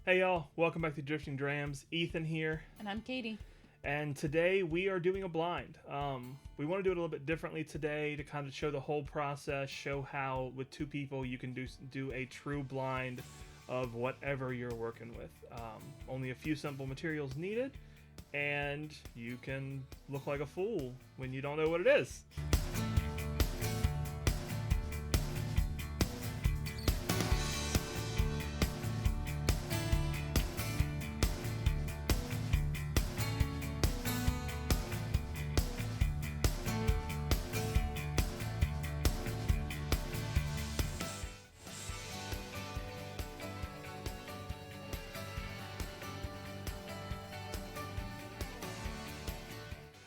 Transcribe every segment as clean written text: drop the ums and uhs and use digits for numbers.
Hey y'all, welcome back to Drifting Drams. Ethan here, And I'm Katie. and today we are doing a blind. We want to do it a little bit differently today to kind of show the whole process, show how with two people you can do a true blind of whatever you're working with. Only a few simple materials needed, and you can look like a fool when you don't know what it is.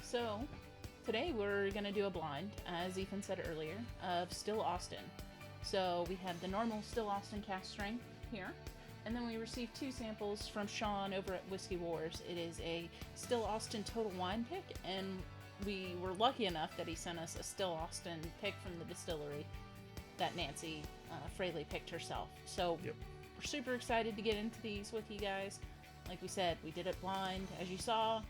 So, today we're going to do a blind, as Ethan said earlier, of Still Austin. So, we have the normal Still Austin cast strength here, and then we received two samples from Sean over at Whiskey Wars. It is a Still Austin Total Wine pick, and we were lucky enough that he sent us a Still Austin pick from the distillery that Nancy Fraley picked herself. So, Yep. we're super excited to get into these with you guys. Like we said, we did it blind, as you saw.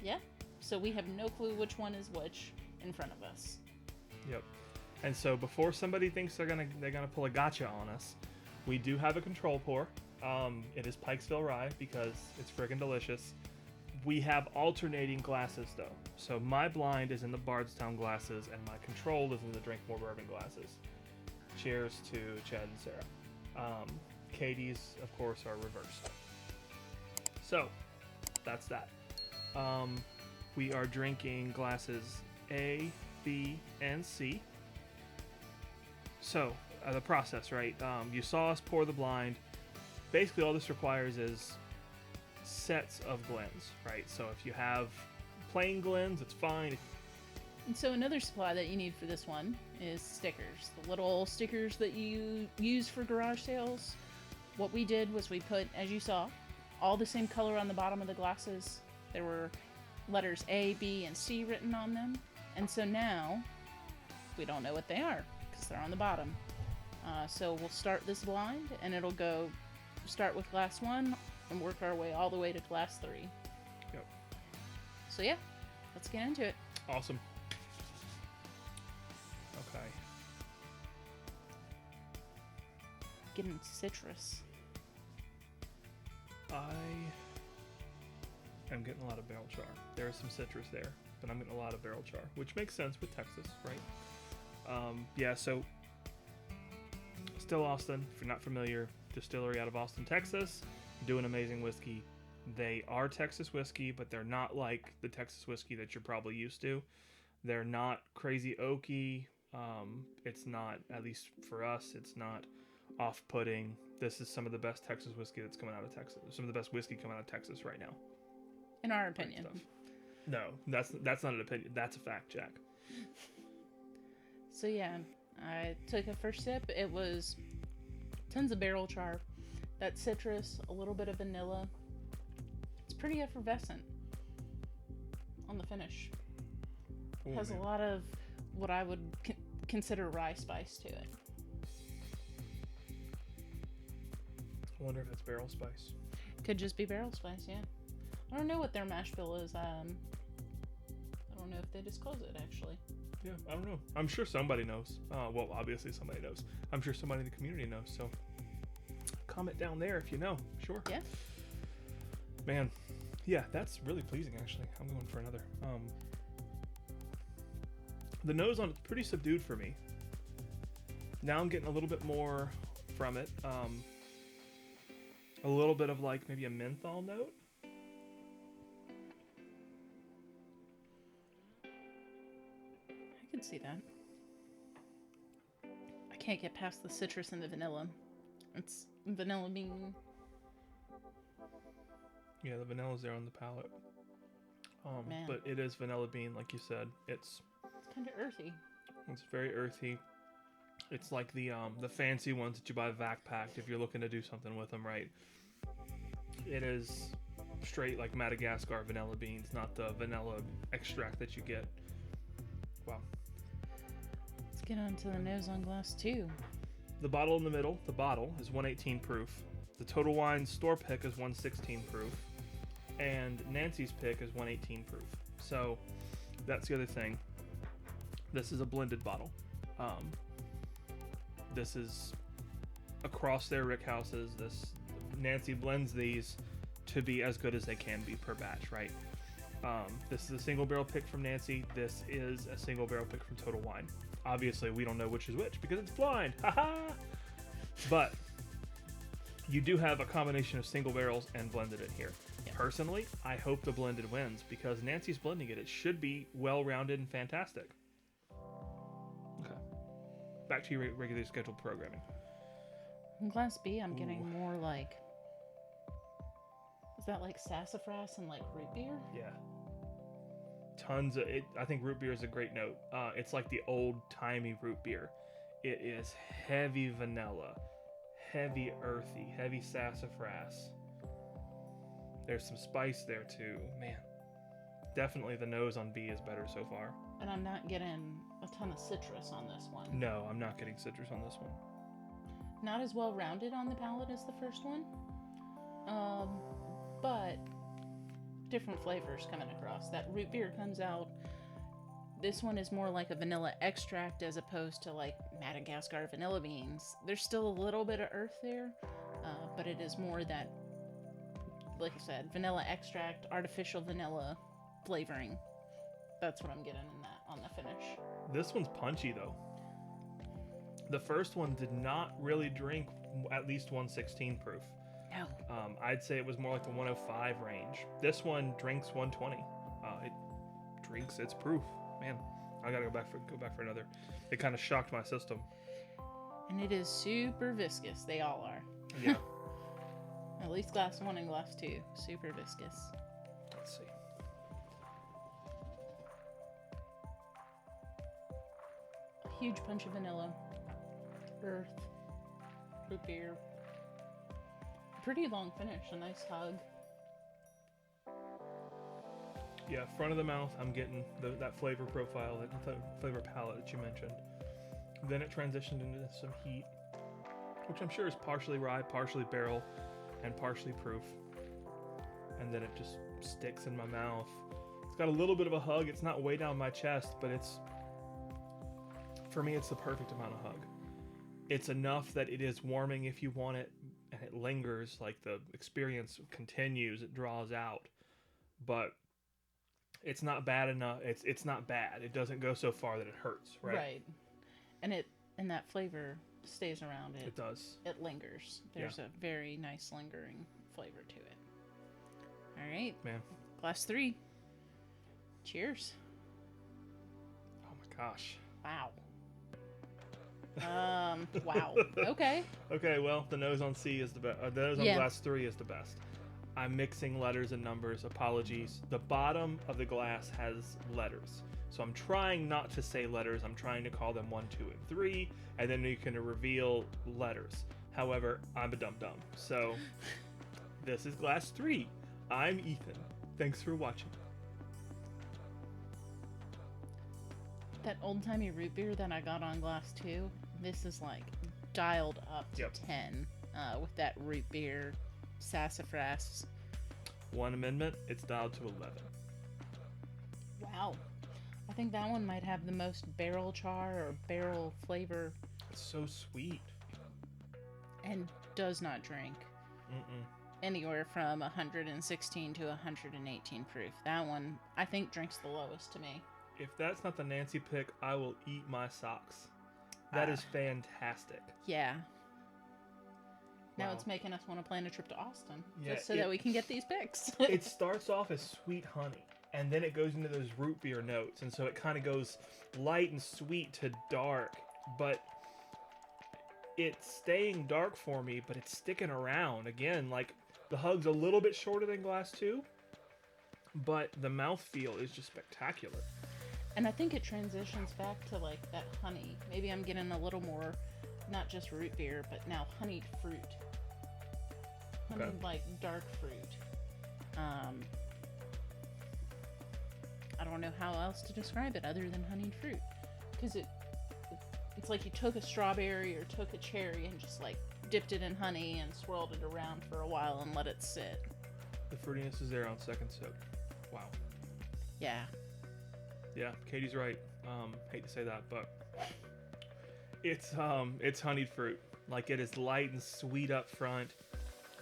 Yeah. So we have no clue which one is which in front of us. Yep. And so before somebody thinks they're gonna pull a gotcha on us, we do have a control pour. It is Pikesville Rye because it's friggin' delicious. We have alternating glasses though. So my blind is in the Bardstown glasses and my control is in the Drink More Bourbon glasses. Cheers to Chad and Sarah. Katie's, of course, are reversed. So that's that. We are drinking glasses A, B, and C. So, the process, right? You saw us pour the blind. Basically, all this requires is sets of Glens, right? So, if you have plain Glens, it's fine. And so another supply that you need for this one is stickers. The little stickers that you use for garage sales. What we did was we put, as you saw, all the same color on the bottom of the glasses. There were letters A, B, and C written on them. And so now, we don't know what they are, because they're on the bottom. So we'll start this blind, and it'll go start with glass 1, and work our way all the way to glass 3. Yep. So yeah, let's get into it. Awesome. Okay. Getting citrus. I'm getting a lot of barrel char. There is some citrus there, but I'm getting a lot of barrel char, which makes sense with Texas, right? Yeah, so Still Austin, if you're not familiar, distillery out of Austin, Texas, doing amazing whiskey. They are Texas whiskey, but they're not like the Texas whiskey that you're probably used to. They're not crazy oaky. It's not, at least for us, it's not off-putting. This is some of the best Texas whiskey that's coming out of Texas. Some of the best whiskey coming out of Texas right now. In our opinion. No, that's not an opinion. That's a fact, Jack. So yeah, I took a first sip. It was tons of barrel char, that citrus, a little bit of vanilla. It's pretty effervescent on the finish. It has a lot of what I would consider rye spice to it. I wonder if it's barrel spice. Could just be barrel spice, yeah. I don't know what their mash bill is. I don't know if they disclose it, actually. Yeah, I don't know. I'm sure somebody knows. Well, obviously somebody knows. I'm sure somebody in the community knows. So comment down there if you know. Sure. Yeah. Man, yeah, that's really pleasing, actually. I'm going for another. The nose on it's pretty subdued for me. Now I'm getting a little bit more from it. A little bit of like maybe a menthol note. I could see that. I can't get past the citrus and the vanilla. It's vanilla bean. Yeah, the vanilla's there on the palate. Man. But it is vanilla bean, like you said. It's Kind of earthy. very earthy. It's like the fancy ones that you buy vac packed if you're looking to do something with them, right? It is straight like Madagascar vanilla beans, not the vanilla extract that you get. Wow. Let's get on to the nose on glass 2. The bottle in the middle, the bottle is 118 proof. the Total Wine store pick is 116 proof, and Nancy's pick is 118 proof. So that's the other thing. This is a blended bottle. This is across their rick houses. Nancy blends these to be as good as they can be per batch, right? This is a single barrel pick from Nancy. This is a single barrel pick from Total Wine. Obviously, we don't know which is which because it's blind. Haha. But you do have a combination of single barrels and blended in here. Yep. Personally, I hope the blended wins because Nancy's blending it. It should be well-rounded and fantastic. Okay. Back to your regularly scheduled programming. In Glass B, I'm getting more like... Is that like sassafras and like root beer? Yeah. Tons of it. I think root beer is a great note. It's like the old-timey root beer. It is heavy vanilla, heavy earthy, heavy sassafras. There's some spice there too. Man, definitely the nose on B is better so far. And I'm not getting a ton of citrus on this one. No, I'm not getting citrus on this one. Not as well rounded on the palate as the first one. But different flavors coming across. That root beer comes out. This one is more like a vanilla extract as opposed to like Madagascar vanilla beans. There's still a little bit of earth there, but it is more that, like I said, vanilla extract, artificial vanilla flavoring. That's what I'm getting in that on the finish. This one's punchy though. The first one did not really drink at least 116 proof. No. I'd say it was more like the 105 range. This one drinks 120. It drinks its proof. Man, I gotta go back for another. It kind of shocked my system. And it is super viscous. They all are. Yeah. At least glass 1 and glass 2. Super viscous. Let's see. A huge punch of vanilla. Earth. Root beer. Pretty long finish. A nice hug. Yeah, front of the mouth, I'm getting that flavor profile, that flavor palette that you mentioned. Then it transitioned into some heat, which I'm sure is partially rye, partially barrel, and partially proof. And then it just sticks in my mouth. It's got a little bit of a hug. It's not way down my chest, but for me, it's the perfect amount of hug. It's enough that it is warming if you want it, and it lingers, like the experience continues, it draws out. But it's not bad enough. It's not bad. It doesn't go so far that it hurts, right? Right. And that flavor stays around. It does. It lingers. There's a very nice lingering flavor to it. All right. Man. Glass 3. Cheers. Oh my gosh. Wow. Wow. Okay. Okay, well, the nose on C is the best. The nose on glass 3 is the best. I'm mixing letters and numbers. Apologies. The bottom of the glass has letters. So I'm trying not to say letters. I'm trying to call them 1, 2, and 3, and then you can reveal letters. However, I'm a dum-dum. So this is glass 3. I'm Ethan. Thanks for watching. That old-timey root beer that I got on glass 2, this is like dialed up to 10 with that root beer sassafras. One amendment, it's dialed to 11. Wow. I think that one might have the most barrel char or barrel flavor. It's so sweet. And does not drink anywhere from 116 to 118 proof. That one, I think, drinks the lowest to me. If that's not the Nancy pick, I will eat my socks. That is fantastic. Yeah. Now Wow. it's making us want to plan a trip to Austin, Yeah, just so that we can get these picks. It starts off as sweet honey, and then it goes into those root beer notes, and so it kind of goes light and sweet to dark, but it's staying dark for me, but it's sticking around. Again, like, the hug's a little bit shorter than glass 2, but the mouthfeel is just spectacular. And I think it transitions back to like that honey. Maybe I'm getting a little more, not just root beer, but now honeyed fruit. Honeyed, like dark fruit. I don't know how else to describe it other than honeyed fruit, because it's like you took a strawberry or took a cherry and just like dipped it in honey and swirled it around for a while and let it sit. The fruitiness is there on second sip. Wow. Yeah. Yeah, Katie's right. Hate to say that, but it's honeyed fruit. Like, it is light and sweet up front,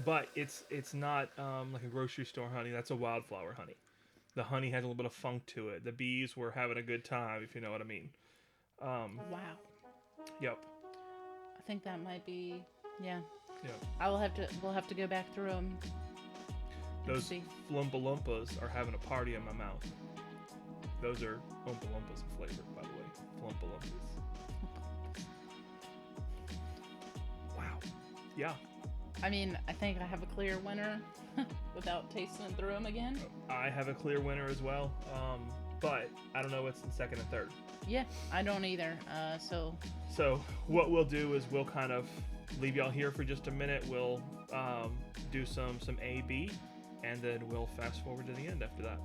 but it's not like a grocery store honey. That's a wildflower honey. The honey has a little bit of funk to it. The bees were having a good time, if you know what I mean. Wow. Yep. I think that might be. Yeah. Yep. We'll have to go back through them. Those Flumpa Lumpas are having a party in my mouth. Those are Oompa Loompas flavor, by the way. Flumpa Lumpas. Wow. Yeah. I mean, I think I have a clear winner without tasting through them again. I have a clear winner as well, but I don't know what's in second and third. Yeah, I don't either. So what we'll do is we'll kind of leave y'all here for just a minute. We'll do some A/B, and then we'll fast forward to the end after that.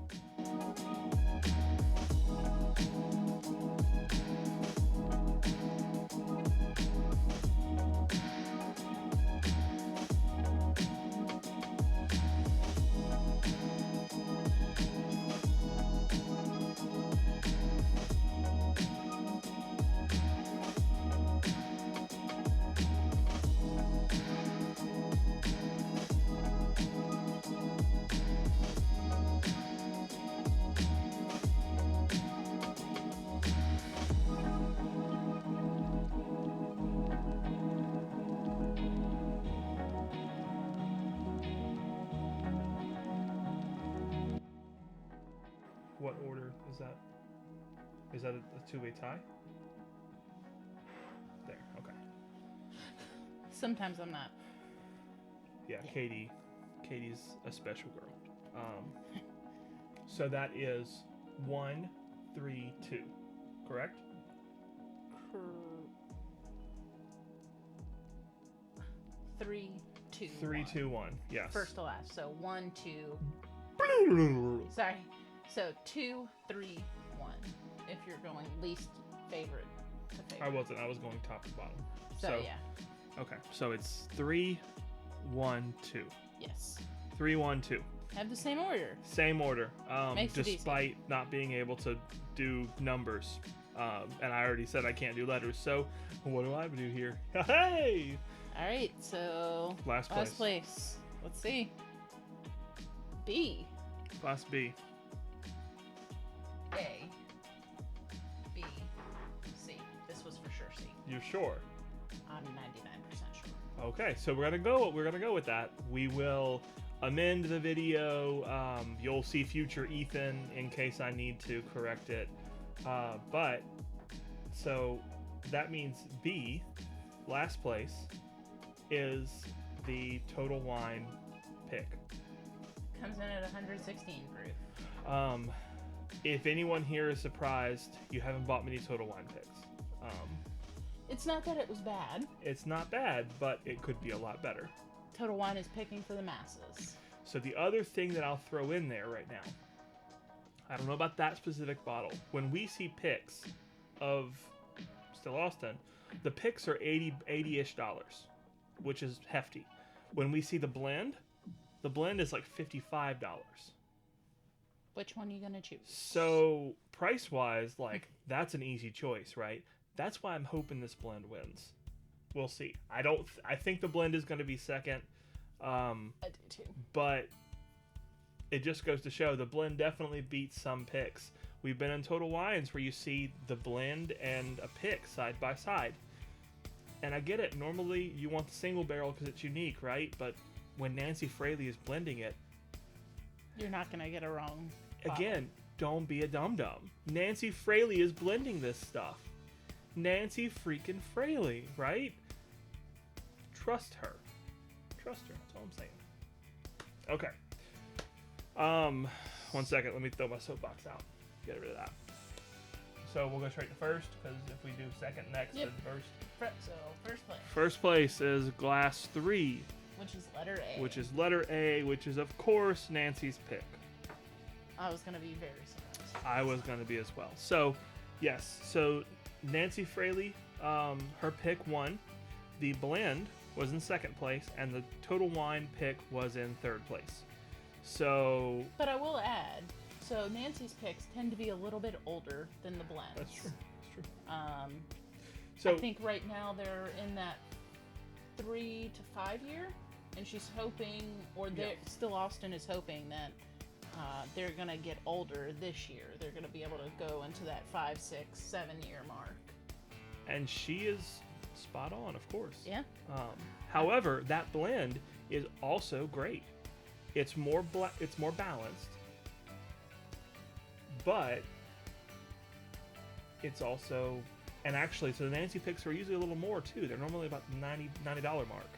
What order is that? Is that a two-way tie? There, okay. Sometimes I'm not. Yeah, Katie's a special girl. So that is 1, 3, 2, correct? 3, 2. 3, 2, 1. Yes. First to last. So 1, 2. Sorry. So 2, 3, 1. If you're going least favorite to favorite. I wasn't. I was going top to bottom. So yeah. Okay. So it's 3, 1, 2. Yes. 3, 1, 2. Have the same order. Same order. Makes it easy. Despite not being able to do numbers. And I already said I can't do letters. So what do I do here? Hey! All right. So Last place. Let's see. B. Class B. A. B. C. This was for sure C. You're sure? I'm 99% sure. Okay, so we're gonna go with that. We will amend the video. You'll see future Ethan in case I need to correct it. But so that means B, last place, is the Total Wine pick. Comes in at 116 proof. If anyone here is surprised, you haven't bought many Total Wine picks. It's not that it was bad. It's not bad, but it could be a lot better. Total Wine is picking for the masses. So the other thing that I'll throw in there right now, I don't know about that specific bottle. When we see picks of Still Austin, the picks are $80-ish, which is hefty. When we see the blend is like $55. Which one are you gonna choose? So price-wise, like, that's an easy choice, right? That's why I'm hoping this blend wins. We'll see. I think the blend is going to be second. I do too. But it just goes to show the blend definitely beats some picks. We've been in Total Wines where you see the blend and a pick side by side. And I get it. Normally you want the single barrel because it's unique, right? But when Nancy Fraley is blending it, you're not going to get it wrong. Again, don't be a dum-dum. Nancy Fraley is blending this stuff. Nancy freaking Fraley, right? Trust her. Trust her. That's all I'm saying. Okay. 1 second. Let me throw my soapbox out. Get rid of that. So we'll go straight to first, because if we do second next, then first. So first place. First place is Glass 3. Which is letter A. Which is of course Nancy's pick. I was gonna be very surprised. I was gonna be as well. So, yes. So Nancy Fraley, her pick won. The blend was in second place, and the Total Wine pick was in third place. So But I will add, so Nancy's picks tend to be a little bit older than the blends. that's true. That's true. I So think right now they're in that 3 to 5 year, and she's hoping, or still Austin is hoping that they're gonna get older this year. They're gonna be able to go into that 5, 6, 7 year mark. and she is spot on, of course. Yeah. However, that blend is also great. It's more it's more balanced, but it's also, and actually, so the Nancy picks are usually a little more too. They're normally about the $90 mark.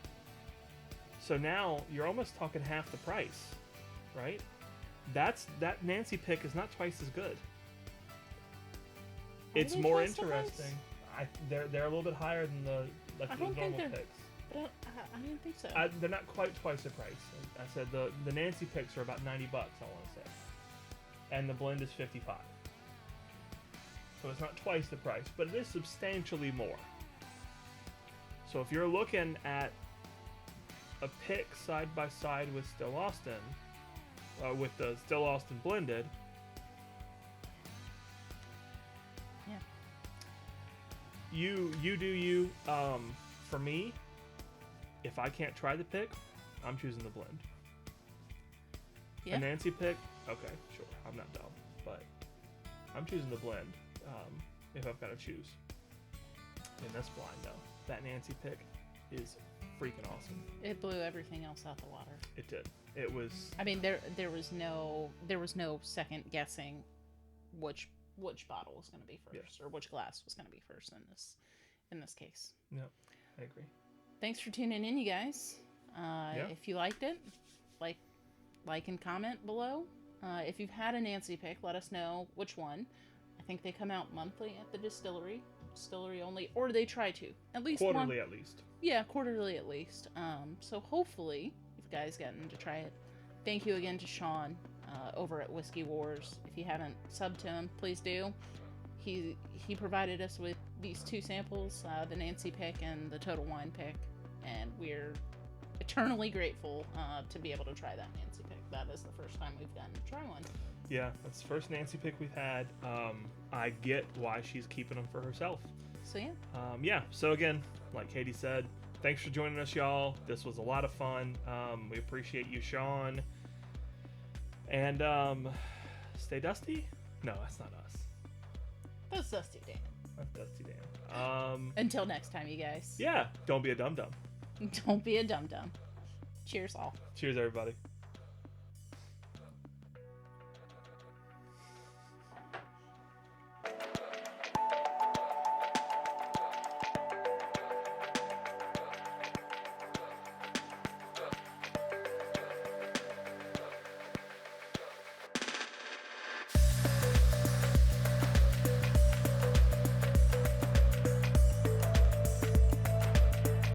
So now you're almost talking half the price, right? That Nancy pick is not twice as good. It's they more twice the price? interesting. They're a little bit higher than the I the don't think normal they're- picks. But I didn't think so. They're not quite twice the price. I said the Nancy picks are about $90, I want to say, and the blend is $55. So it's not twice the price, but it is substantially more. So if you're looking at a pick side by side with Still Austin, with the Still Austin blended, Yeah. you do you. For me, if I can't try the pick, I'm choosing the blend. Yeah. A Nancy pick, okay, sure, I'm not dumb, but I'm choosing the blend if I've got to choose. And that's blind though. That Nancy pick is freaking awesome. It blew everything else out the water. It did. It was. I mean, there was no second guessing which bottle was going to be first, or which glass was going to be first in this case. No, I agree. Thanks for tuning in, you guys. If you liked it, like and comment below. If you've had a Nancy pick, let us know which one. I think they come out monthly at the distillery only, or they try to at least Quarterly at least. Yeah, quarterly at least. So hopefully, if you guys gotten to try it, thank you again to Sean over at Whiskey Wars. If you haven't subbed to him, please do. He provided us with these two samples, the Nancy pick and the Total Wine pick, and we're eternally grateful to be able to try that Nancy pick. That is the first time we've gotten to try one. Yeah, that's the first Nancy pick we've had. I get why she's keeping them for herself. So yeah. Yeah, so again, like Katie said, thanks for joining us, y'all. This was a lot of fun. We appreciate you, Sean. And stay dusty? No, that's not us. That's Dusty Dan. That's Dusty Dan. Until next time, you guys. Yeah, don't be a dum-dum. Don't be a dum-dum. Cheers all. Cheers, everybody.